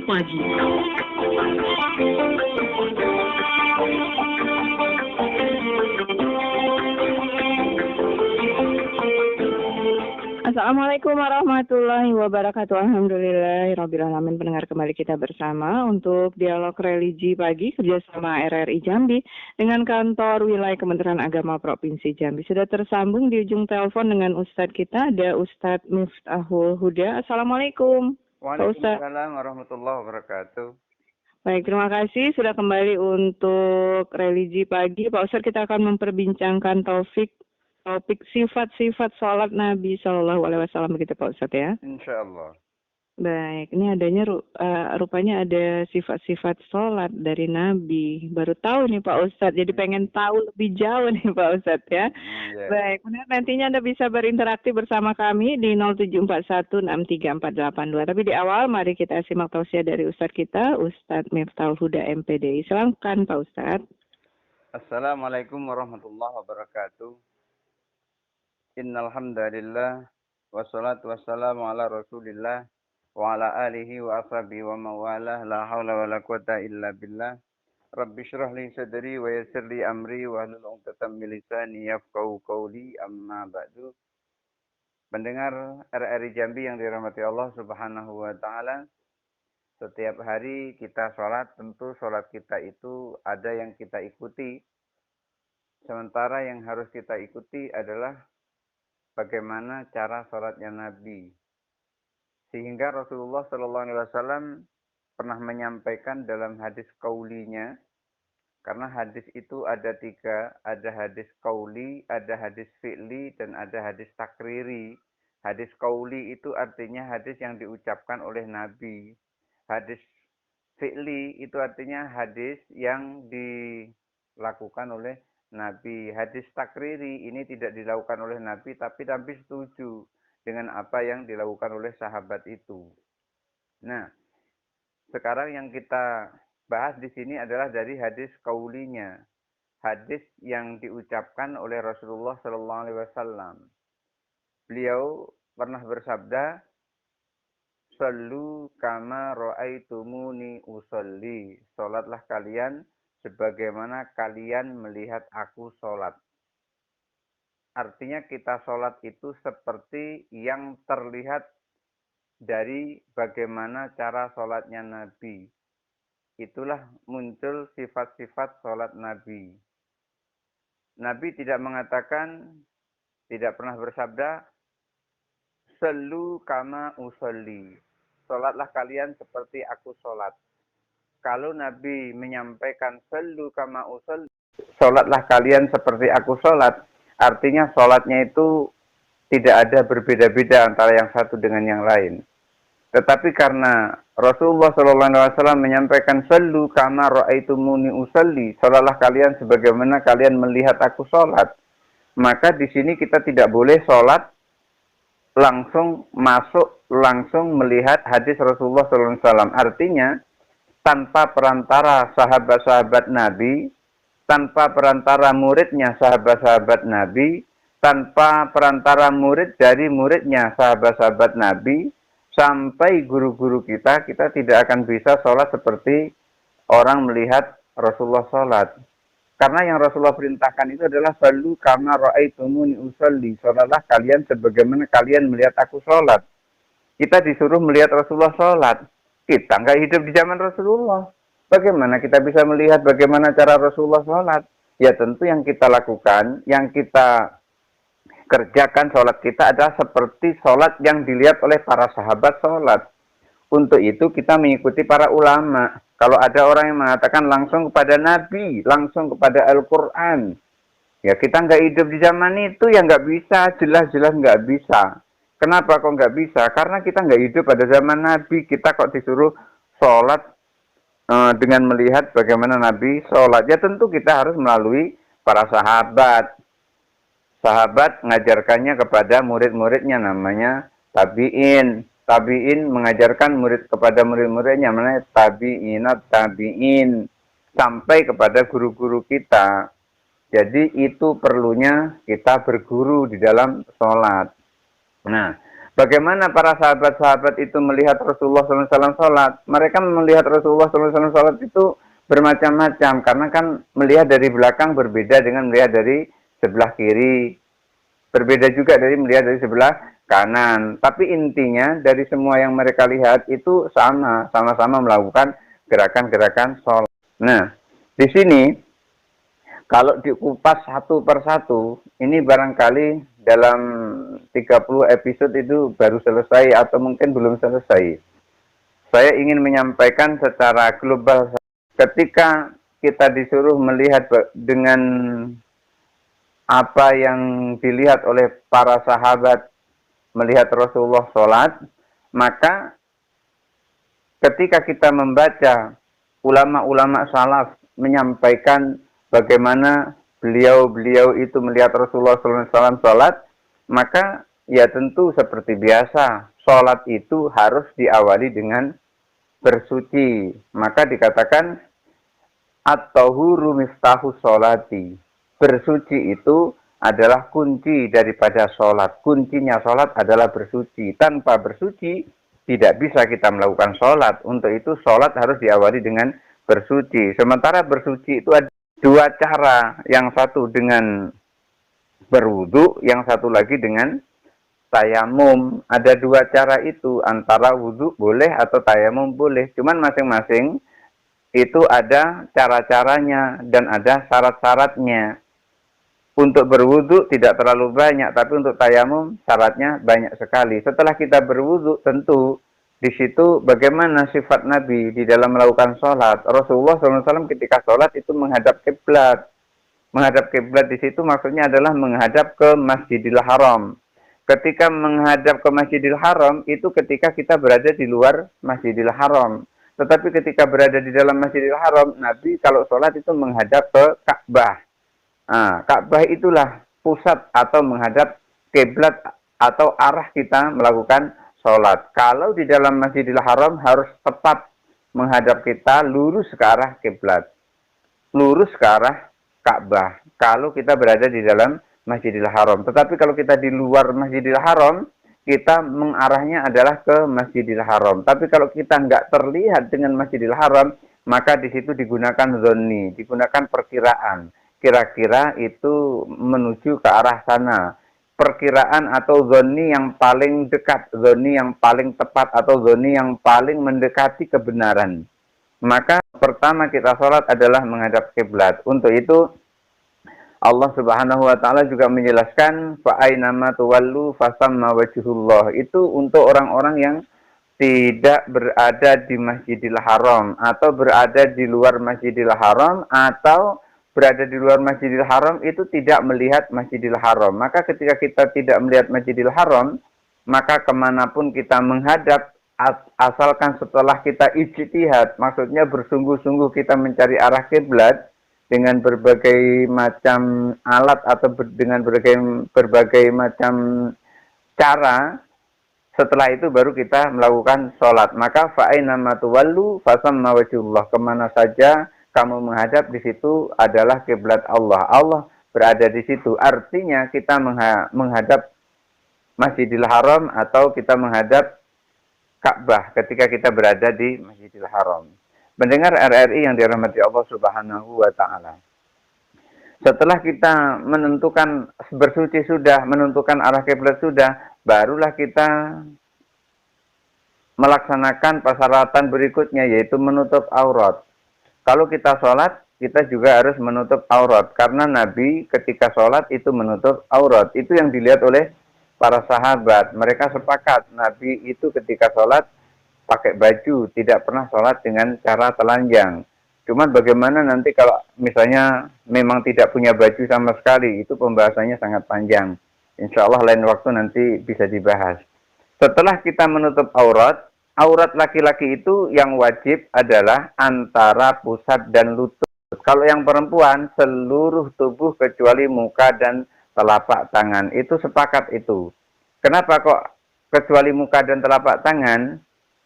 pagi. Assalamualaikum warahmatullahi wabarakatuh. Alhamdulillahirrabbilalamin. Pendengar, kembali kita bersama untuk dialog religi pagi kerjasama RRI Jambi dengan kantor wilayah Kementerian Agama Provinsi Jambi. Sudah tersambung di ujung telepon dengan Ustadz kita, ada Ustadz Miftahul Huda. Assalamualaikum. Waalaikumsalam warahmatullahi wabarakatuh. Baik, terima kasih sudah kembali untuk religi pagi. Pak Ustadz, kita akan memperbincangkan topik sifat-sifat sholat Nabi Shallallahu Alaihi Wasallam, begitu Pak Ustadz ya? Insya Allah. Baik, ini adanya rupanya ada sifat-sifat sholat dari Nabi. Baru tahu nih Pak Ustadz, jadi pengen tahu lebih jauh nih Pak Ustadz ya. Yeah. Baik, nantinya Anda bisa berinteraksi bersama kami di 0741634482. Tapi di awal mari kita simak tausiah dari Ustadz kita, Ustadz Miftahul Huda MPDI. Silakan Pak Ustadz. Assalamualaikum warahmatullahi wabarakatuh. Innal hamdalillah wassalatu wassalamu ala Rasulillah wa ala alihi wa ashabihi wa mawalah, la haula wala quwata illa billah. Rabbi shrah li sadri wa yassir li amri wa hlul 'uqdatam min lisani yafqahu qawli, amma ba'du. Pendengar RRI Jambi yang dirahmati Allah Subhanahu wa taala, setiap hari kita sholat, tentu sholat kita itu ada yang kita ikuti. Sementara yang harus kita ikuti adalah bagaimana cara sholatnya Nabi. Sehingga Rasulullah SAW pernah menyampaikan dalam hadis qaulinya, karena hadis itu ada 3, ada hadis qauli, ada hadis fi'li, dan ada hadis takriri. Hadis qauli itu artinya hadis yang diucapkan oleh Nabi. Hadis fi'li itu artinya hadis yang dilakukan oleh Nabi. Hadis takriri ini tidak dilakukan oleh Nabi, tapi Nabi setuju dengan apa yang dilakukan oleh sahabat itu. Nah, sekarang yang kita bahas di sini adalah dari hadis qaulinya. Hadis yang diucapkan oleh Rasulullah SAW. Beliau pernah bersabda, "Shallu kama ra'aitumuni usolli." Salatlah kalian sebagaimana kalian melihat aku sholat. Artinya kita sholat itu seperti yang terlihat dari bagaimana cara sholatnya Nabi. Itulah muncul sifat-sifat sholat Nabi. Nabi tidak mengatakan, tidak pernah bersabda, "Sallu kama usolli." Sholatlah kalian seperti aku sholat. Kalau Nabi menyampaikan sallu kama usolli, sholatlah kalian seperti aku sholat, artinya sholatnya itu tidak ada berbeda-beda antara yang satu dengan yang lain. Tetapi karena Rasulullah SAW menyampaikan sallu kama ra'aitumuni usolli, sholatlah kalian sebagaimana kalian melihat aku sholat, maka di sini kita tidak boleh sholat langsung masuk, langsung melihat hadis Rasulullah SAW. Artinya tanpa perantara sahabat-sahabat Nabi, tanpa perantara muridnya sahabat-sahabat Nabi, tanpa perantara murid dari muridnya sahabat-sahabat Nabi, sampai guru-guru kita tidak akan bisa sholat seperti orang melihat Rasulullah sholat. Karena yang Rasulullah perintahkan itu adalah sallu kama ra'aitumuni usolli. Sholatlah kalian sebagaimana kalian melihat aku sholat. Kita disuruh melihat Rasulullah sholat. Kita nggak hidup di zaman Rasulullah. Bagaimana kita bisa melihat bagaimana cara Rasulullah sholat? Ya tentu yang kita lakukan, yang kita kerjakan sholat kita adalah seperti sholat yang dilihat oleh para sahabat sholat. Untuk itu kita mengikuti para ulama. Kalau ada orang yang mengatakan langsung kepada Nabi, langsung kepada Al-Quran, ya kita nggak hidup di zaman itu, ya nggak bisa, jelas-jelas nggak bisa. Kenapa kok nggak bisa? Karena kita nggak hidup pada zaman Nabi. Kita kok disuruh sholat dengan melihat bagaimana Nabi sholat. Ya tentu kita harus melalui para sahabat. Sahabat mengajarkannya kepada murid-muridnya, namanya tabi'in. Tabi'in mengajarkan murid kepada murid-muridnya, namanya tabi'inat tabi'in. Sampai kepada guru-guru kita. Jadi itu perlunya kita berguru di dalam sholat. Nah, Bagaimana para sahabat-sahabat itu melihat Rasulullah SAW sholat? Mereka melihat Rasulullah SAW sholat itu bermacam-macam. Karena kan melihat dari belakang berbeda dengan melihat dari sebelah kiri. Berbeda juga dari melihat dari sebelah kanan. Tapi intinya dari semua yang mereka lihat itu sama-sama melakukan gerakan-gerakan sholat. Nah, di sini kalau dikupas satu per satu, ini barangkali dalam 30 episode itu baru selesai atau mungkin belum selesai. Saya ingin menyampaikan secara global. Ketika kita disuruh melihat dengan apa yang dilihat oleh para sahabat melihat Rasulullah sholat, maka ketika kita membaca ulama-ulama salaf menyampaikan bagaimana beliau itu melihat Rasulullah SAW sholat, maka ya tentu seperti biasa, sholat itu harus diawali dengan bersuci. Maka dikatakan at-tahuru miftahu sholati. Bersuci itu adalah kunci daripada sholat. Kuncinya sholat adalah bersuci. Tanpa bersuci tidak bisa kita melakukan sholat. Untuk itu sholat harus diawali dengan bersuci. Sementara bersuci itu ada dua cara, yang satu dengan berwudu, yang satu lagi dengan tayamum. Ada dua cara itu, antara wudu boleh atau tayamum boleh. Cuman masing-masing itu ada cara-caranya dan ada syarat-syaratnya. Untuk berwudu tidak terlalu banyak, tapi untuk tayamum syaratnya banyak sekali. Setelah kita berwudu, tentu di situ bagaimana sifat Nabi di dalam melakukan sholat. Rasulullah SAW ketika sholat itu menghadap kiblat. Menghadap kiblat di situ maksudnya adalah menghadap ke Masjidil Haram. Ketika menghadap ke Masjidil Haram itu ketika kita berada di luar Masjidil Haram. Tetapi ketika berada di dalam Masjidil Haram, Nabi kalau sholat itu menghadap ke Ka'bah. Nah, Ka'bah itulah pusat atau menghadap kiblat atau arah kita melakukan sholat. Kalau di dalam Masjidil Haram harus tepat menghadap kita lurus ke arah kiblat, lurus ke arah Ka'bah. Kalau kita berada di dalam Masjidil Haram. Tetapi kalau kita di luar Masjidil Haram, kita mengarahnya adalah ke Masjidil Haram. Tapi kalau kita nggak terlihat dengan Masjidil Haram, maka di situ digunakan zonni, digunakan perkiraan. Kira-kira itu menuju ke arah sana. Perkiraan atau zoni yang paling dekat, zoni yang paling tepat, atau zoni yang paling mendekati kebenaran. Maka pertama kita sholat adalah menghadap kiblat. Untuk itu Allah Subhanahu wa taala juga menjelaskan fa ainama tuwallu fasamma wajhullah. Itu untuk orang-orang yang tidak berada di Masjidil Haram atau berada di luar Masjidil Haram atau berada di luar Masjidil Haram itu tidak melihat Masjidil Haram. Maka ketika kita tidak melihat Masjidil Haram, maka kemanapun kita menghadap, asalkan setelah kita ijtihad, maksudnya bersungguh-sungguh kita mencari arah kiblat dengan berbagai macam alat atau dengan berbagai macam cara, setelah itu baru kita melakukan sholat. Maka fa'ainama tuwallu fasamma wajhullah. Kemana saja kamu menghadap, di situ adalah kiblat Allah. Allah berada di situ. Artinya kita menghadap Masjidil Haram atau kita menghadap Ka'bah ketika kita berada di Masjidil Haram. Mendengar RRI yang dirahmati Allah Subhanahu wa taala. Setelah kita menentukan bersuci sudah, menentukan arah kiblat sudah, barulah kita melaksanakan persyaratan berikutnya, yaitu menutup aurat. Kalau kita sholat, kita juga harus menutup aurat. Karena Nabi ketika sholat itu menutup aurat. Itu yang dilihat oleh para sahabat. Mereka sepakat, Nabi itu ketika sholat pakai baju, tidak pernah sholat dengan cara telanjang. Cuman bagaimana nanti kalau misalnya memang tidak punya baju sama sekali, itu pembahasannya sangat panjang. Insya Allah lain waktu nanti bisa dibahas. Setelah kita menutup aurat, aurat laki-laki itu yang wajib adalah antara pusat dan lutut. Kalau yang perempuan, seluruh tubuh kecuali muka dan telapak tangan. Itu sepakat itu. Kenapa kok kecuali muka dan telapak tangan?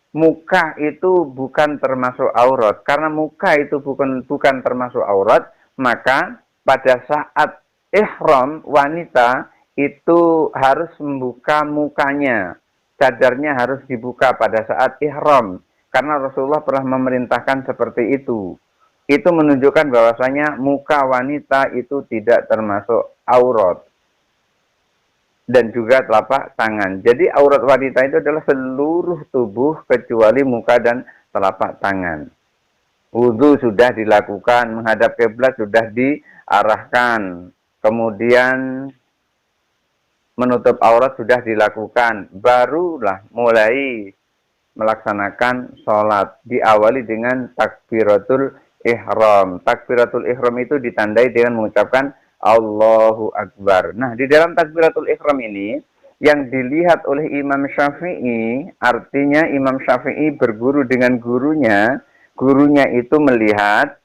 Muka itu bukan termasuk aurat. Karena muka itu bukan termasuk aurat, maka pada saat ihram wanita itu harus membuka mukanya. cadarnya harus dibuka pada saat ihram. Karena Rasulullah pernah memerintahkan seperti itu. Itu menunjukkan bahwasanya muka wanita itu tidak termasuk aurat. Dan juga telapak tangan. Jadi aurat wanita itu adalah seluruh tubuh kecuali muka dan telapak tangan. Wudhu sudah dilakukan, menghadap kiblat sudah diarahkan. Kemudian menutup aurat sudah dilakukan. Barulah mulai melaksanakan sholat. Diawali dengan takbiratul ihram. Takbiratul ihram itu ditandai dengan mengucapkan Allahu Akbar. Nah, di dalam takbiratul ihram ini, yang dilihat oleh Imam Syafi'i, artinya Imam Syafi'i berguru dengan gurunya, gurunya itu melihat,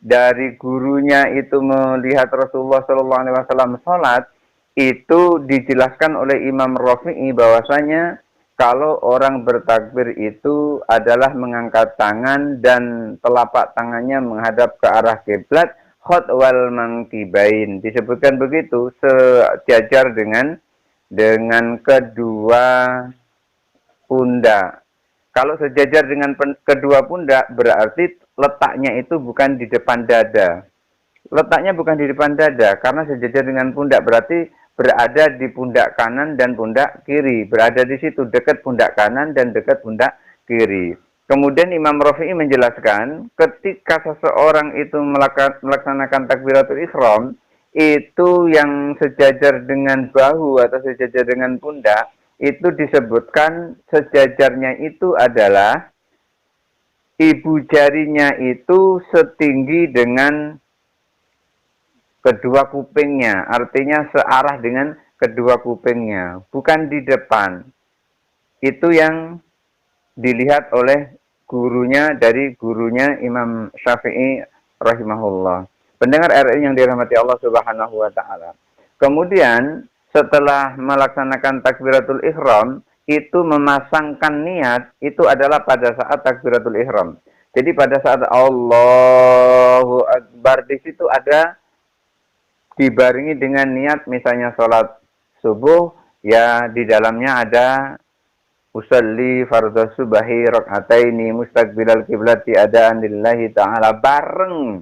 dari gurunya itu melihat Rasulullah SAW sholat, itu dijelaskan oleh Imam Rafi'i bahwasanya kalau orang bertakbir itu adalah mengangkat tangan dan telapak tangannya menghadap ke arah kiblat, khotwal mangkibain. Disebutkan begitu, sejajar dengan kedua pundak. Kalau sejajar dengan kedua pundak, berarti letaknya itu bukan di depan dada. Letaknya bukan di depan dada, karena sejajar dengan pundak berarti berada di pundak kanan dan pundak kiri. Berada di situ, dekat pundak kanan dan dekat pundak kiri. Kemudian Imam Rafi'i menjelaskan, ketika seseorang itu melaksanakan takbiratul ihram, itu yang sejajar dengan bahu atau sejajar dengan pundak, itu disebutkan sejajarnya itu adalah ibu jarinya itu setinggi dengan kedua kupingnya, artinya searah dengan kedua kupingnya, bukan di depan. Itu yang dilihat oleh gurunya, dari gurunya Imam Syafi'i rahimahullah. Pendengar RRI yang dirahmati Allah Subhanahu wa taala. Kemudian setelah melaksanakan takbiratul ihram, itu memasangkan niat, itu adalah pada saat takbiratul ihram. Jadi pada saat Allahu Akbar, di situ ada dibarengi dengan niat, misalnya sholat subuh, ya di dalamnya ada usalli fardhu subahi rak'ataini mustaqbilal kiblati adaan lillahi ta'ala, bareng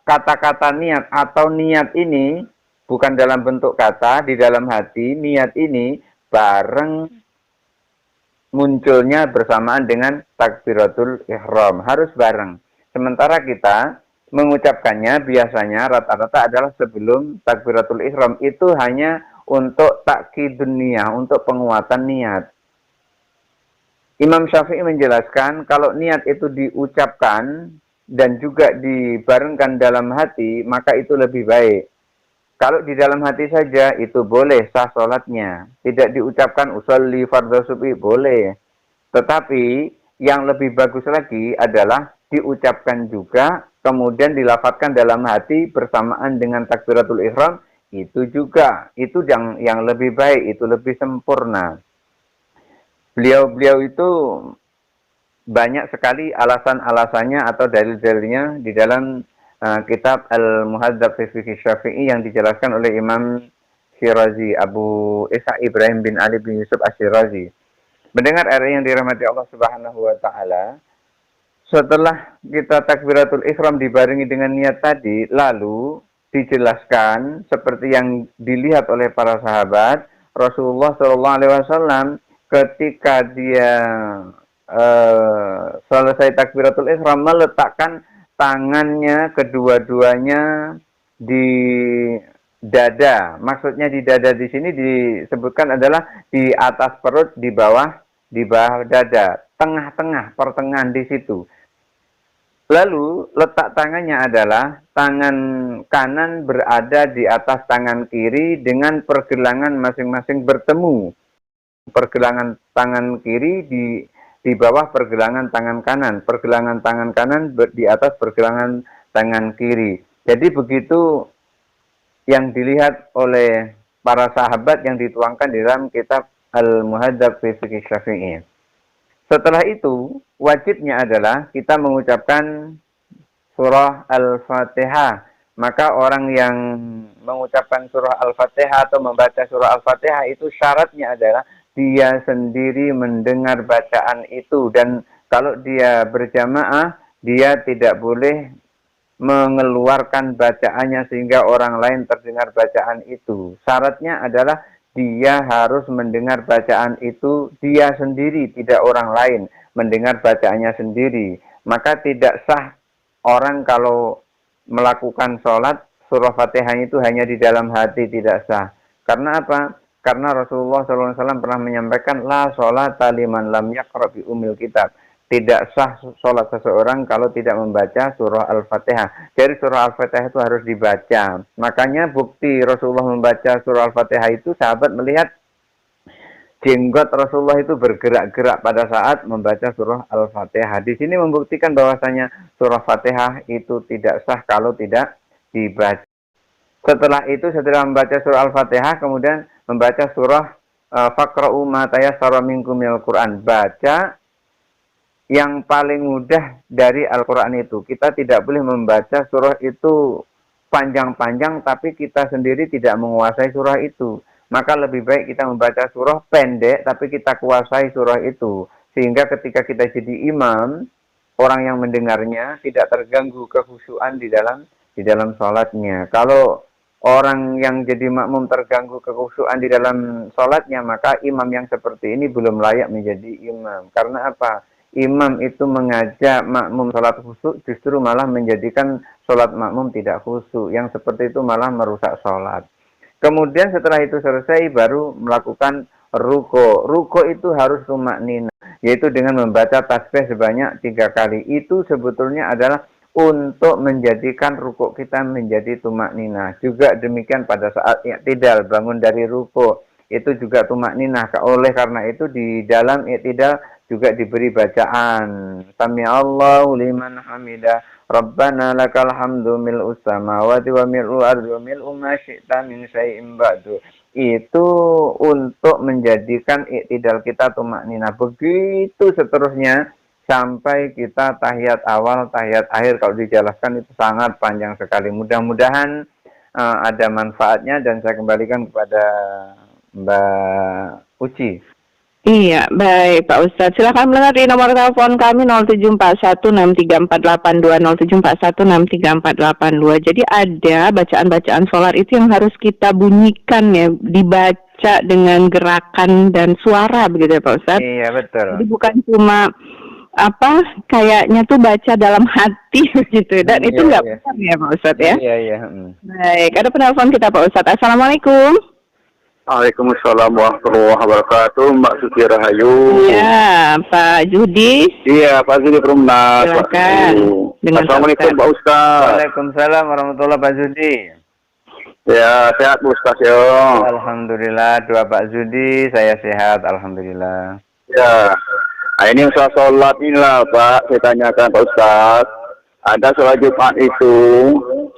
kata-kata niat atau niat ini bukan dalam bentuk kata, di dalam hati, niat ini bareng munculnya bersamaan dengan takbiratul ihram, harus bareng. Sementara kita mengucapkannya biasanya rata-rata adalah sebelum takbiratul ihram, itu hanya untuk takkidun niyah, untuk penguatan niat. Imam Syafi'i menjelaskan kalau niat itu diucapkan dan juga dibarengkan dalam hati, maka itu lebih baik. Kalau di dalam hati saja itu boleh sah sholatnya, tidak diucapkan usolli fardhu subhi boleh. Tetapi yang lebih bagus lagi adalah diucapkan juga, kemudian dilafadzkan dalam hati bersamaan dengan takbiratul ihram, itu juga, itu yang lebih baik, itu lebih sempurna. Beliau itu banyak sekali alasan-alasannya atau dalil-dalilnya di dalam kitab Al-Muhadzab fi Fiqh Syafi'i yang dijelaskan oleh Imam Syirazi, Abu Ishaq Ibrahim bin Ali bin Yusuf Asy-Syirazi. Mendengar RRI yang dirahmati Allah Subhanahu wa taala, setelah kita takbiratul ihram dibarengi dengan niat tadi, lalu dijelaskan seperti yang dilihat oleh para sahabat, Rasulullah SAW ketika dia selesai takbiratul ihram meletakkan tangannya kedua-duanya di dada. Maksudnya di dada di sini disebutkan adalah di atas perut, di bawah dada, tengah-tengah, pertengahan di situ. Lalu letak tangannya adalah tangan kanan berada di atas tangan kiri dengan pergelangan masing-masing bertemu. Pergelangan tangan kiri di bawah pergelangan tangan kanan. Pergelangan tangan kanan di atas pergelangan tangan kiri. Jadi begitu yang dilihat oleh para sahabat yang dituangkan di dalam kitab Al-Muhadzab fi Fiqh Syafi'i. Setelah itu, wajibnya adalah kita mengucapkan surah Al-Fatihah. Maka orang yang mengucapkan surah Al-Fatihah atau membaca surah Al-Fatihah itu syaratnya adalah dia sendiri mendengar bacaan itu. Dan kalau dia berjamaah, dia tidak boleh mengeluarkan bacaannya sehingga orang lain terdengar bacaan itu. Syaratnya adalah dia harus mendengar bacaan itu dia sendiri, tidak orang lain mendengar bacaannya sendiri. Maka tidak sah orang kalau melakukan sholat, surah Fatihah itu hanya di dalam hati, tidak sah. Karena apa? Karena Rasulullah SAW pernah menyampaikan, la sholata liman lam yaqra bi umil kitab. Tidak sah sholat seseorang kalau tidak membaca surah Al-Fatihah. Jadi surah Al-Fatihah itu harus dibaca. Makanya bukti Rasulullah membaca surah Al-Fatihah itu, sahabat melihat jenggot Rasulullah itu bergerak-gerak pada saat membaca surah Al-Fatihah. Di sini membuktikan bahwasanya surah Fatihah itu tidak sah kalau tidak dibaca. Setelah itu, setelah membaca surah Al-Fatihah, kemudian membaca surah Faqra'u ma tayassara minkum minal Qur'an. Baca yang paling mudah dari Al-Quran itu. Kita tidak boleh membaca surah itu panjang-panjang, tapi kita sendiri tidak menguasai surah itu. Maka lebih baik kita membaca surah pendek, tapi kita kuasai surah itu. Sehingga ketika kita jadi imam, orang yang mendengarnya tidak terganggu kekhusyuan di dalam sholatnya. Kalau orang yang jadi makmum terganggu kekhusyuan di dalam sholatnya, maka imam yang seperti ini belum layak menjadi imam. Karena apa? Imam itu mengajak makmum sholat khusyuk, justru malah menjadikan sholat makmum tidak khusyuk. Yang seperti itu malah merusak sholat. Kemudian setelah itu selesai, baru melakukan ruko. Ruko itu harus tumaknina, yaitu dengan membaca tasbih sebanyak 3 kali. Itu sebetulnya adalah untuk menjadikan ruko kita menjadi tumaknina. Juga demikian pada saat i'tidal, bangun dari ruko. Itu juga tumakninah. Oleh karena itu di dalam i'tidal juga diberi bacaan Sami'allahu liman hamidah Rabbana lakal hamdu mil'us samawati wa mil'ul ardi wa mil'u ma syi'ta min syai'in ba'du. Itu untuk menjadikan i'tidal kita tumakninah. Begitu seterusnya sampai kita tahiyat awal, tahiyat akhir. Kalau dijelaskan itu sangat panjang sekali. Mudah-mudahan ada manfaatnya, dan saya kembalikan kepada Mbak Uci. Iya, baik Pak Ustadz. Silakan mendengar di nomor telepon kami 0741634820, 0741634882. Jadi ada bacaan-bacaan sholat itu yang harus kita bunyikan ya, dibaca dengan gerakan dan suara begitu ya Pak Ustadz. Iya, betul. Jadi bukan cuma kayaknya tuh baca dalam hati gitu, dan itu nggak benar ya Pak Ustadz ya. Iya. Baik, ada penelpon kita Pak Ustadz. Assalamualaikum. Waalaikumsalam warahmatullahi wabarakatuh, Mbak Suci Rahayu. Iya, Pak Judi. Iya, Pak Judi Perumnas. Silakan. Assalamualaikum Pak Ustaz. Waalaikumsalam warahmatullahi Pak Judi. Ya, sehat Pak Ustaz ya. Alhamdulillah, doa Pak Judi, saya sehat, alhamdulillah. Ya, nah, ini usaha sholat inilah Pak, saya tanyakan Pak Ustaz. Ada sholat Jumat itu,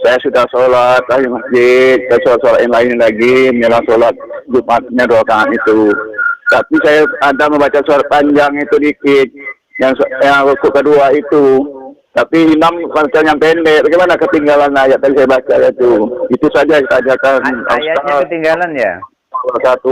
saya sudah sholat di masjid, saya sholat yang lain lagi, menjelang sholat Jumatnya 2 rakaat itu. Tapi saya ada membaca surat panjang itu dikit, yang rukuk kedua itu. Tapi imam baca yang pendek, bagaimana ketinggalan ayat tadi saya baca itu. Itu saja saya tanyakan. Ayatnya ketinggalan ya?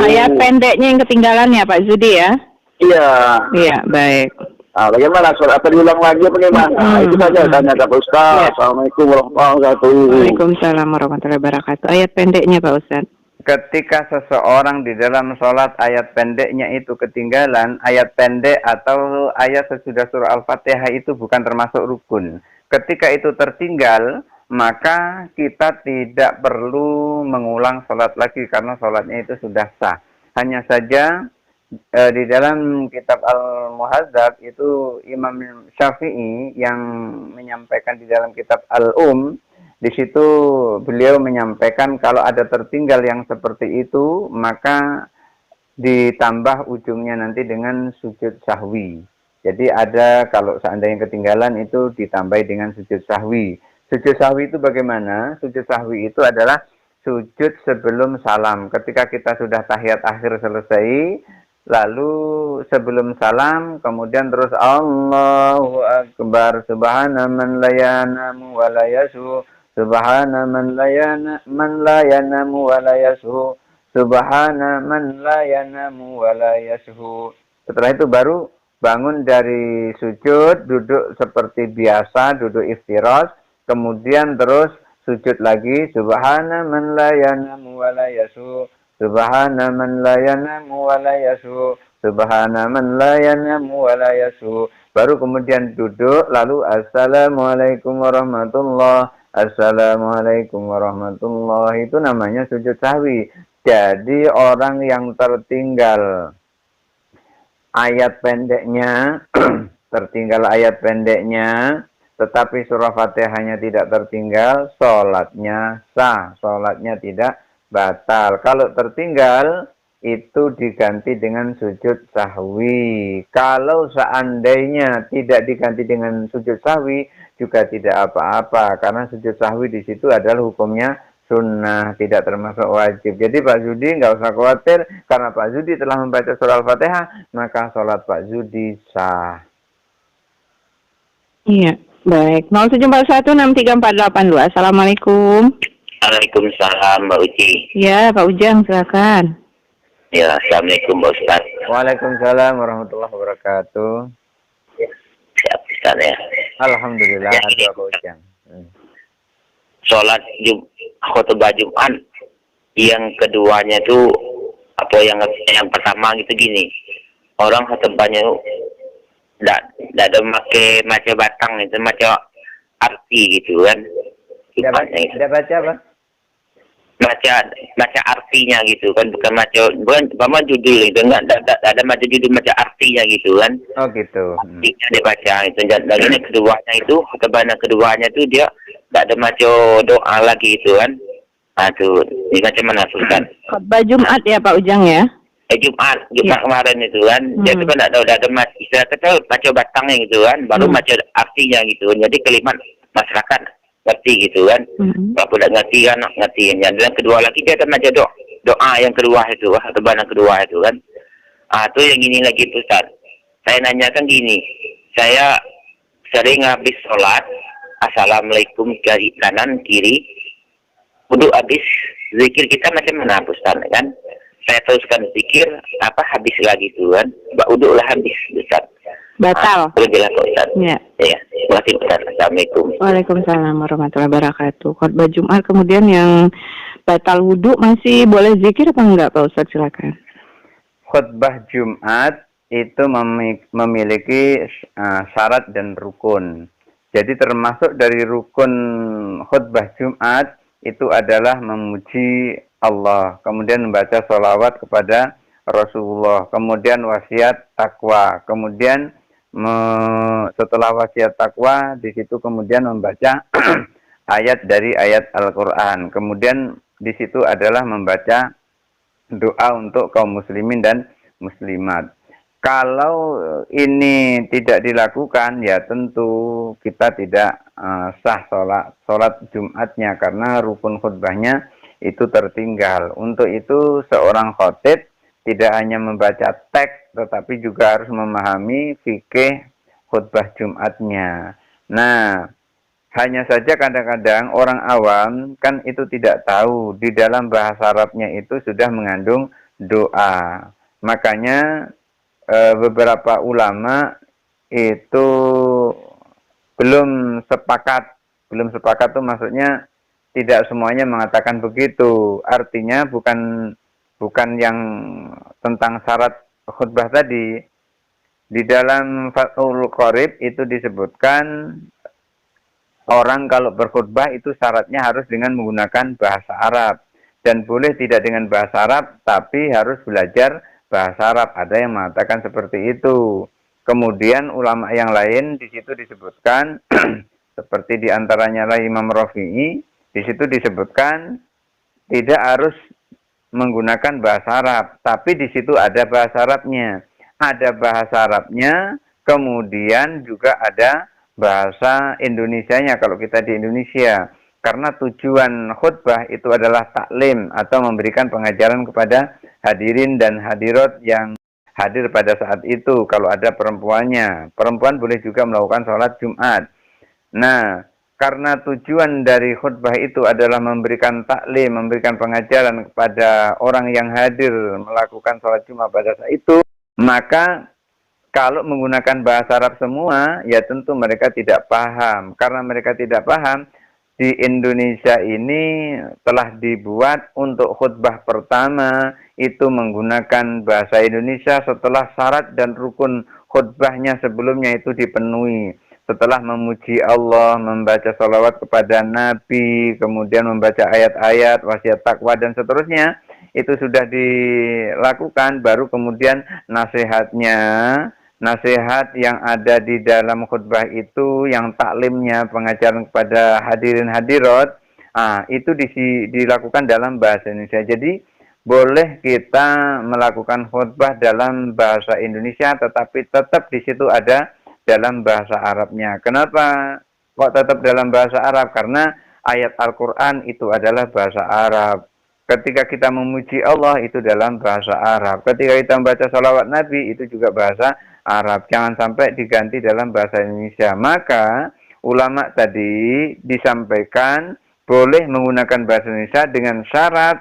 Ayat pendeknya yang ketinggalan ya Pak Zudi ya? Iya. Iya, baik. Nah, bagaimana surat apa diulang lagi bagaimana? Itu saja tanya Pak Ustaz. Ya. Assalamualaikum warahmatullahi wabarakatuh. Waalaikumsalam warahmatullahi wabarakatuh. Ayat pendeknya Pak Ustaz. Ketika seseorang di dalam sholat ayat pendeknya itu ketinggalan, ayat pendek atau ayat sesudah surah Al-Fatihah itu bukan termasuk rukun. Ketika itu tertinggal, maka kita tidak perlu mengulang sholat lagi karena sholatnya itu sudah sah. Hanya saja di dalam kitab Al-Muhadzab itu Imam Syafi'i yang menyampaikan di dalam kitab Al-Um, di situ beliau menyampaikan kalau ada tertinggal yang seperti itu, maka ditambah ujungnya nanti dengan sujud sahwi. Jadi ada kalau seandainya ketinggalan itu ditambah dengan sujud sahwi. Sujud sahwi itu bagaimana? Sujud sahwi itu adalah sujud sebelum salam. Ketika kita sudah tahiyat akhir selesai, lalu sebelum salam, kemudian terus Allahu Akbar, subhana man la yanamu wa la yasu, Subhana man la yanamu wa la yashu. Subhana man la yanamu wa la yashu. Setelah itu baru bangun dari sujud, duduk seperti biasa, duduk iftirash, kemudian terus sujud lagi. Subhana man la yanamu wa la yashu. Subhana man la yanamu wa la yashu. Subhana man la yanamu wa la yashu. Baru kemudian duduk, lalu Assalamualaikum warahmatullahi. Assalamualaikum warahmatullahi. Itu namanya sujud sahwi. Jadi orang yang tertinggal ayat pendeknya, tertinggal ayat pendeknya, tetapi surah Fatihahnya tidak tertinggal, sholatnya sah, sholatnya tidak batal. Kalau tertinggal, itu diganti dengan sujud sahwi. Kalau seandainya tidak diganti dengan sujud sahwi, juga tidak apa-apa. Karena sujud sahwi di situ adalah hukumnya sunnah, tidak termasuk wajib. Jadi Pak Zudi nggak usah khawatir, karena Pak Zudi telah membaca surah Al-Fatihah, maka sholat Pak Zudi sah. Iya, baik. 074163482. Assalamualaikum. Waalaikumsalam Mbak Uci. Ya, Pak Ujang, silakan. Ya, Assalamualaikum Pak Ustaz. Waalaikumsalam warahmatullahi wabarakatuh. Siap Ustaz ya. Alhamdulillah, Ya, ada Pak Ujang. Sholat khutbah Jumat yang keduanya tuh apa yang pertama gitu gini. Orang khutbahnya tidak ada pakai maca batang itu, maca arti gitu kan. Tidak baca apa? Baca artinya gitu kan, bukan judul itu, enggak ada baca judul, baca artinya gitu kan. Oh gitu. Artinya dibaca itu. Dan lagi keduanya itu, kebanan keduanya itu dia enggak ada baca doa lagi itu kan. Nah tuh, ini macam mana Ustaz? Khutbah Jumat ya Pak Ujang ya? Jumat Ya. kemarin itu kan. Jadi kan enggak ada istilah kata baca batangnya gitu kan, baru baca artinya gitu. Jadi kalimat masyarakat ngerti gitu kan. Kalau tidak ngerti kan ngerti. Dan kedua lagi dia akan baca doa yang kedua itu, atau banan kedua itu kan. Itu yang ini lagi Ustaz. Saya nanyakan gini, saya sering habis sholat, assalamualaikum dari kanan kiri, wudu habis, zikir kita macam mana Ustaz kan? Saya teruskan zikir, habis lagi itu kan, wudu lah habis Ustaz. Batal. Boleh bilang Pak Ustaz. Ya. Ya, terima kasih Ustaz. Assalamualaikum. Waalaikumsalam warahmatullahi wabarakatuh. Khutbah Jumat kemudian yang batal wudhu masih boleh zikir apa enggak Pak Ustaz? Silakan. Khutbah Jumat itu memiliki syarat dan rukun. Jadi termasuk dari rukun khutbah Jumat itu adalah memuji Allah, kemudian membaca sholawat kepada Rasulullah, kemudian wasiat takwa, kemudian setelah wasiat takwa di situ kemudian membaca ayat dari ayat Al-Qur'an. Kemudian di situ adalah membaca doa untuk kaum muslimin dan muslimat. Kalau ini tidak dilakukan, ya tentu kita tidak sah sholat Jumatnya karena rukun khutbahnya itu tertinggal. Untuk itu seorang khatib tidak hanya membaca teks, tetapi juga harus memahami fikih khutbah Jumatnya. Nah, hanya saja kadang-kadang orang awam kan itu tidak tahu di dalam bahasa Arabnya itu sudah mengandung doa. Makanya beberapa ulama itu belum sepakat tuh maksudnya tidak semuanya mengatakan begitu. Artinya bukan yang tentang syarat khutbah tadi. Di dalam Fathul Qorib itu disebutkan orang kalau berkhutbah itu syaratnya harus dengan menggunakan bahasa Arab. Dan boleh tidak dengan bahasa Arab, tapi harus belajar bahasa Arab. Ada yang mengatakan seperti itu. Kemudian ulama yang lain di situ disebutkan, seperti diantaranya lah Imam Rafi'i, di situ disebutkan tidak harus menggunakan bahasa Arab, tapi di situ ada bahasa Arabnya. Ada bahasa Arabnya, kemudian juga ada bahasa Indonesianya kalau kita di Indonesia. Karena tujuan khutbah itu adalah taklim atau memberikan pengajaran kepada hadirin dan hadirat yang hadir pada saat itu. Kalau ada perempuannya, perempuan boleh juga melakukan sholat Jumat. Nah, karena tujuan dari khutbah itu adalah memberikan taklim, memberikan pengajaran kepada orang yang hadir melakukan sholat Jumat pada saat itu, maka kalau menggunakan bahasa Arab semua, ya tentu mereka tidak paham. Karena mereka tidak paham, di Indonesia ini telah dibuat untuk khutbah pertama itu menggunakan bahasa Indonesia setelah syarat dan rukun khutbahnya sebelumnya itu dipenuhi. Setelah memuji Allah, membaca salawat kepada Nabi, kemudian membaca ayat-ayat, wasiat takwa dan seterusnya, itu sudah dilakukan, baru kemudian nasihat yang ada di dalam khutbah itu, yang taklimnya, pengajaran kepada hadirin hadirat, itu dilakukan dalam bahasa Indonesia. Jadi boleh kita melakukan khutbah dalam bahasa Indonesia, tetapi tetap di situ ada dalam bahasa Arabnya. Kenapa kok tetap dalam bahasa Arab? Karena ayat Al-Quran itu adalah bahasa Arab. Ketika kita memuji Allah itu dalam bahasa Arab. Ketika kita membaca salawat Nabi itu juga bahasa Arab. Jangan sampai diganti dalam bahasa Indonesia. Maka ulama tadi disampaikan boleh menggunakan bahasa Indonesia dengan syarat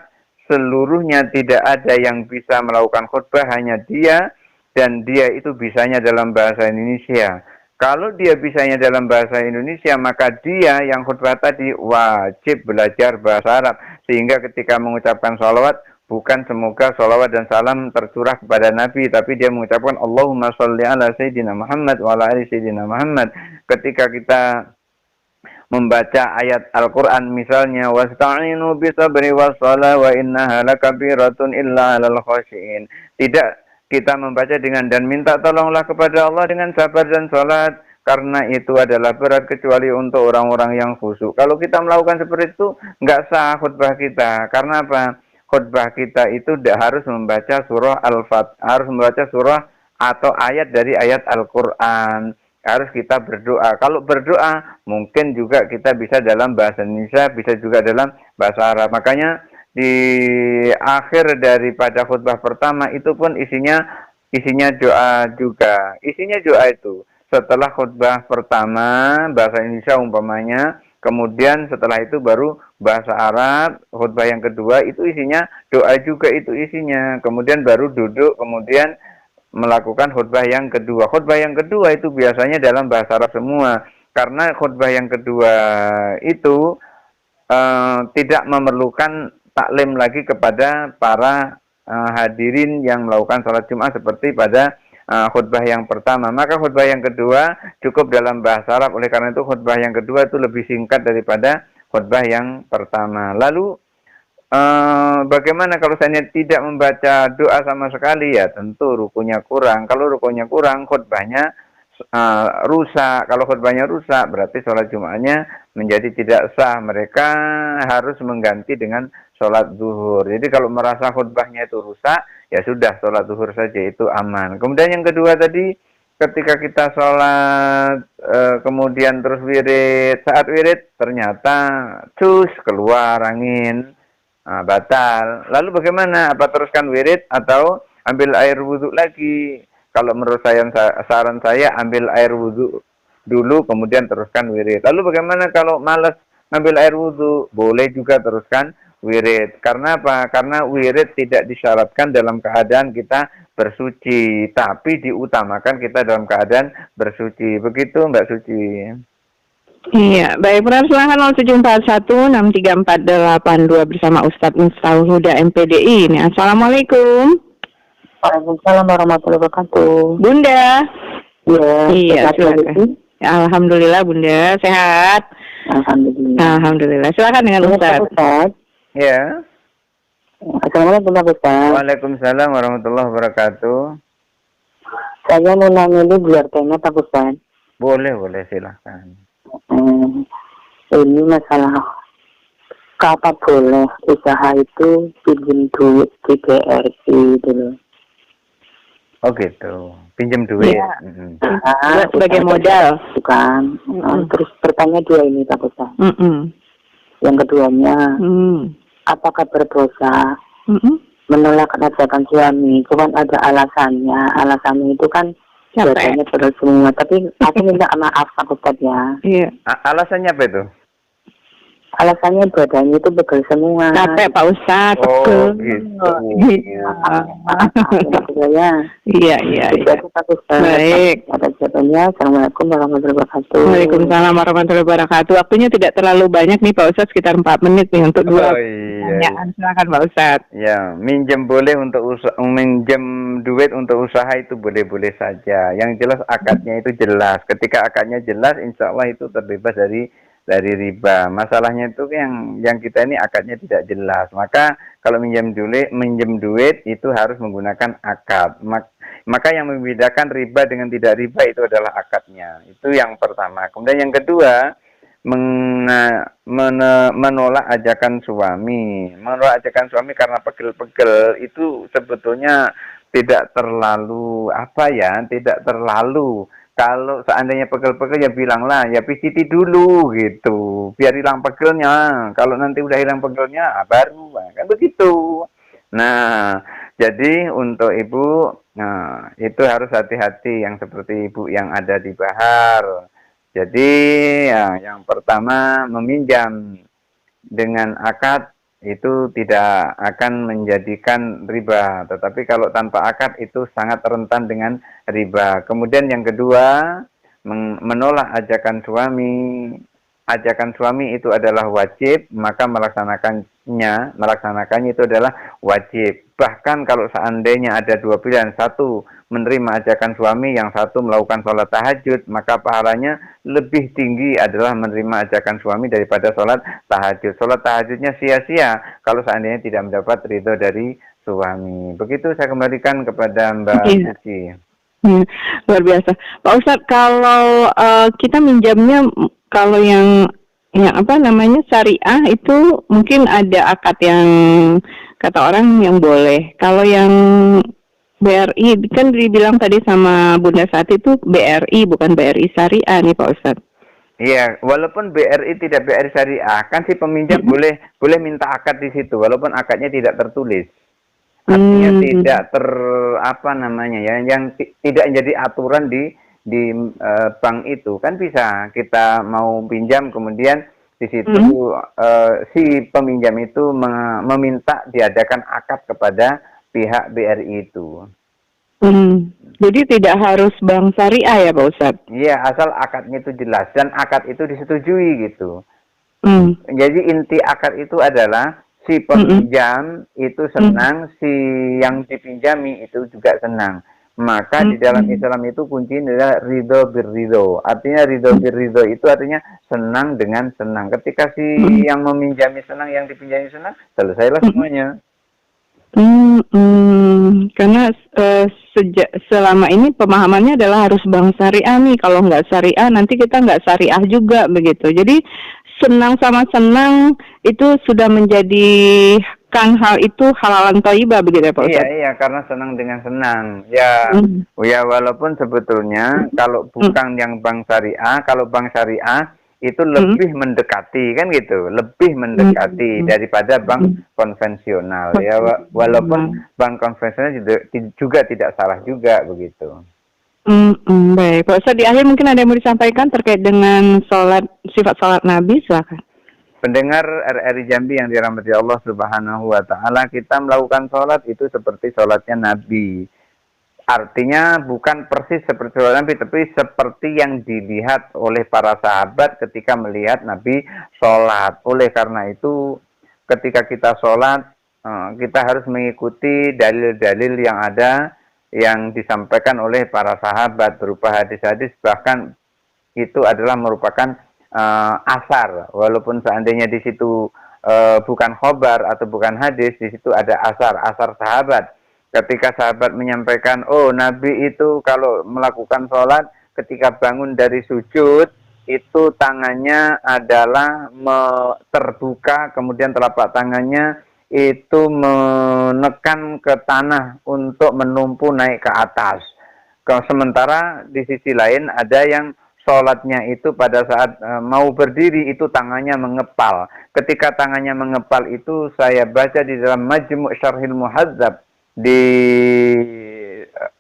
seluruhnya tidak ada yang bisa melakukan khutbah, hanya dia, dan dia itu bisanya dalam bahasa Indonesia. Kalau dia bisanya dalam bahasa Indonesia, maka dia yang khutbah tadi wajib belajar bahasa Arab. Sehingga ketika mengucapkan sholawat, bukan semoga sholawat dan salam tercurah kepada Nabi, tapi dia mengucapkan Allahumma sholli ala Sayyidina Muhammad wa ala ali Sayyidina Muhammad. Ketika kita membaca ayat Al-Quran misalnya, wasta'inu bisabri wassalah wa innaha lakabiratun illa alal khashiin. Tidak kita membaca dengan dan minta tolonglah kepada Allah dengan sabar dan sholat, karena itu adalah berat kecuali untuk orang-orang yang khusyuk. Kalau kita melakukan seperti itu, nggak sah khutbah kita. Karena apa? Khutbah kita itu harus membaca surah Al-Fatihah, harus membaca surah atau ayat dari ayat Al-Quran. Harus kita berdoa. Kalau berdoa, mungkin juga kita bisa dalam bahasa Indonesia, bisa juga dalam bahasa Arab. Makanya di akhir daripada khutbah pertama itu pun isinya doa juga. Isinya doa itu. Setelah khutbah pertama bahasa Indonesia umpamanya, kemudian setelah itu baru bahasa Arab. Khutbah yang kedua itu isinya doa juga, itu isinya. Kemudian baru duduk, kemudian melakukan khutbah yang kedua. Khutbah yang kedua itu biasanya dalam bahasa Arab semua. Karena khutbah yang kedua itu tidak memerlukan taklim lagi kepada para hadirin yang melakukan sholat Jumat seperti pada khutbah yang pertama. Maka khutbah yang kedua cukup dalam bahasa Arab. Oleh karena itu khutbah yang kedua itu lebih singkat daripada khutbah yang pertama. Lalu bagaimana kalau saya tidak membaca doa sama sekali? Ya tentu rukunya kurang. Kalau rukunya kurang, khutbahnya rusak. Kalau khutbahnya rusak, berarti sholat Jumatnya menjadi tidak sah. Mereka harus mengganti dengan sholat zuhur. Jadi kalau merasa khutbahnya itu rusak, ya sudah sholat zuhur saja, itu aman. Kemudian yang kedua tadi, ketika kita sholat, kemudian terus wirid, saat wirid ternyata cus keluar angin, batal. Lalu bagaimana? Apa teruskan wirid atau ambil air wudhu lagi? Kalau menurut saya, saran saya ambil air wudhu dulu, kemudian teruskan wirid. Lalu bagaimana kalau malas ngambil air wudhu? Boleh juga teruskan wirid. Karena apa? Karena wirid tidak disyaratkan dalam keadaan kita bersuci, tapi diutamakan kita dalam keadaan bersuci. Begitu Mbak Suci. Iya, baik, benar, silahkan 0741634882 bersama Ustadz Miftahul Huda MPDI ini. Assalamualaikum. Waalaikumsalam warahmatullahi wabarakatuh. Bunda. Iya, silakan. Alhamdulillah Bunda, sehat. Alhamdulillah. Silakan dengan Ustadz. Ya. Assalamualaikum Ustaz. Waalaikumsalam warahmatullahi wabarakatuh. Saya mau nanya ini biar tanya Pak Ustaz. Boleh, silahkan. Ini masalah kapan boleh usaha itu pinjam duit di BRI dulu. Oh gitu, pinjam duit. Ya. Sebagai modal. Bukan. Terus bertanya dua ini Pak Ustaz. Yang keduanya, apakah berdosa menolak ajakan suami? Cuman ada alasannya. Alasannya itu kan badannya pegel semua. Tapi aku minta maaf Pak Ustadz ya. Iya. Alasannya apa itu? Alasannya badannya itu pegel semua. Capek Pak Ustadz, Oh, pegel. gitu. Ya. Iya, iya, Itu iya. aku Pak Ustadz. Baik. Ada jawabannya. Assalamualaikum warahmatullahi wabarakatuh. Waalaikumsalam warahmatullahi wabarakatuh. Waktunya tidak terlalu banyak nih Pak Ustadz, sekitar 4 menit nih untuk dua pertanyaan. Silakan Pak Ustadz. Ya, minjem boleh untuk minjem duit untuk usaha itu boleh-boleh saja. Yang jelas akadnya itu jelas. Ketika akadnya jelas, insya Allah itu terbebas dari riba. Masalahnya itu yang kita ini akadnya tidak jelas. Maka kalau minjem duit itu harus menggunakan akad. Maka yang membedakan riba dengan tidak riba itu adalah akadnya. Itu yang pertama. Kemudian yang kedua, menolak ajakan suami. Menolak ajakan suami karena pegel-pegel itu sebetulnya tidak terlalu tidak terlalu. Kalau seandainya pegel-pegel ya bilanglah, ya pijiti dulu gitu, biar hilang pegelnya. Kalau nanti udah hilang pegelnya, baru kan begitu. Nah, jadi untuk ibu, itu harus hati-hati yang seperti ibu yang ada di Bahar. Jadi yang pertama meminjam dengan akad itu tidak akan menjadikan riba, tetapi kalau tanpa akad itu sangat rentan dengan riba. Kemudian yang kedua, menolak ajakan suami. Ajakan suami itu adalah wajib, maka melaksanakannya itu adalah wajib. Bahkan kalau seandainya ada dua pilihan, satu menerima ajakan suami, yang satu melakukan sholat tahajud, maka pahalanya lebih tinggi adalah menerima ajakan suami daripada sholat tahajud. Sholat tahajudnya sia-sia kalau seandainya tidak mendapat ridho dari suami. Begitu saya kembalikan kepada Mbak Suci. Luar biasa. Pak Ustadz, kalau kita minjamnya, kalau yang syariah itu mungkin ada akad yang kata orang yang boleh. Kalau yang BRI kan dibilang tadi sama Bunda Sati itu BRI bukan BRI syariah nih Pak Ustadz. Iya, walaupun BRI tidak BRI syariah, kan si peminjam boleh minta akad di situ, walaupun akadnya tidak tertulis. Artinya tidak yang tidak jadi aturan di bank itu. Kan bisa kita mau pinjam, kemudian di situ si peminjam itu meminta diadakan akad kepada pihak BRI itu. Jadi tidak harus bank syariah ya Pak Ustadz? Iya, asal akadnya itu jelas dan akad itu disetujui gitu. Jadi inti akad itu adalah si peminjam itu senang, si yang dipinjami itu juga senang. Maka di dalam Islam itu kuncinya adalah ridho birridho. Artinya ridho birridho itu artinya senang dengan senang. Ketika si yang meminjami senang, yang dipinjami senang, selesailah semuanya. Karena selama ini pemahamannya adalah harus bank syariah nih. Kalau nggak syariah nanti kita nggak syariah juga begitu. Jadi senang sama senang itu sudah menjadikan hal itu halalan thayyibah begitu ya Pak Ustadz? Iya, karena senang dengan senang. Ya, ya walaupun sebetulnya kalau bukan yang bank syariah, kalau bank syariah itu lebih mendekati kan gitu, lebih mendekati daripada bank konvensional. Ya, walaupun bank konvensional juga tidak salah juga begitu. Baik, Pak Ustadz, di akhir mungkin ada yang mau disampaikan terkait dengan sifat sholat Nabi, silakan. Pendengar RRI Jambi yang dirahmati Allah Subhanahu wa Ta'ala, kita melakukan sholat itu seperti sholatnya Nabi. Artinya bukan persis seperti sholat Nabi, tapi seperti yang dilihat oleh para sahabat ketika melihat Nabi sholat. Oleh karena itu, ketika kita sholat, kita harus mengikuti dalil-dalil yang ada, yang disampaikan oleh para sahabat berupa hadis-hadis, bahkan itu adalah merupakan asar, walaupun seandainya di situ bukan khobar atau bukan hadis, di situ ada asar sahabat. Ketika sahabat menyampaikan, oh Nabi itu kalau melakukan sholat ketika bangun dari sujud itu tangannya adalah terbuka, kemudian telapak tangannya itu menekan ke tanah untuk menumpu naik ke atas. Sementara di sisi lain ada yang sholatnya itu pada saat mau berdiri itu tangannya mengepal. Ketika tangannya mengepal itu saya baca di dalam Majmu' Syarhil Muhadzab di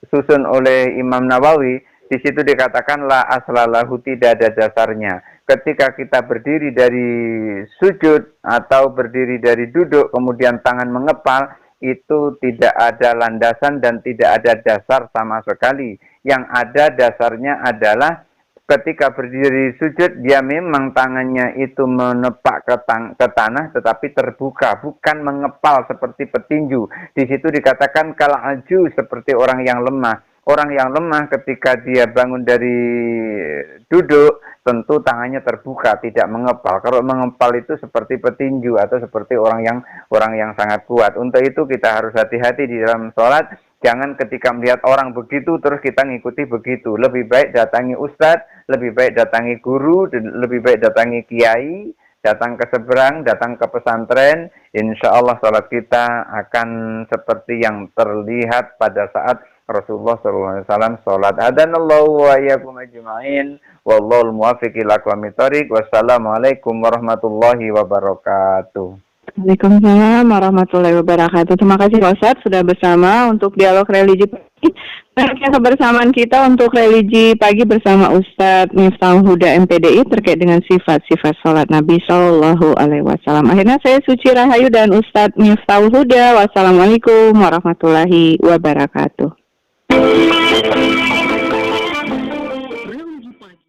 disusun oleh Imam Nawawi, di situ dikatakan la aslalahu, tidak ada dasarnya. Ketika kita berdiri dari sujud atau berdiri dari duduk kemudian tangan mengepal, itu tidak ada landasan dan tidak ada dasar sama sekali. Yang ada dasarnya adalah ketika berdiri sujud, dia memang tangannya itu menepak ke tanah tetapi terbuka, bukan mengepal seperti petinju. Di situ dikatakan kal'aju, seperti orang yang lemah. Orang yang lemah ketika dia bangun dari duduk, tentu tangannya terbuka, tidak mengepal. Kalau mengepal itu seperti petinju atau seperti orang yang sangat kuat. Untuk itu kita harus hati-hati di dalam sholat. Jangan ketika melihat orang begitu terus kita ngikuti begitu. Lebih baik datangi ustadz, lebih baik datangi guru, lebih baik datangi kiai, datang ke seberang, datang ke pesantren. Insya Allah sholat kita akan seperti yang terlihat pada saat Rasulullah SAW sholat. Hadanallahu wa iyyakum ajma'in. Wallahul muwaffiq ila aqwamit thoriq. Wassalamualaikum warahmatullahi wabarakatuh. Waalaikumsalam warahmatullahi wabarakatuh. Terima kasih Pak Ustadz sudah bersama untuk dialog religi pagi. Banyaknya kebersamaan kita untuk religi pagi bersama Ustadz Miftahul Huda MPDI terkait dengan sifat-sifat sholat Nabi Sallallahu Alaihi Wasallam. Akhirnya saya Suci Rahayu dan Ustadz Miftahul Huda. Wassalamualaikum warahmatullahi wabarakatuh.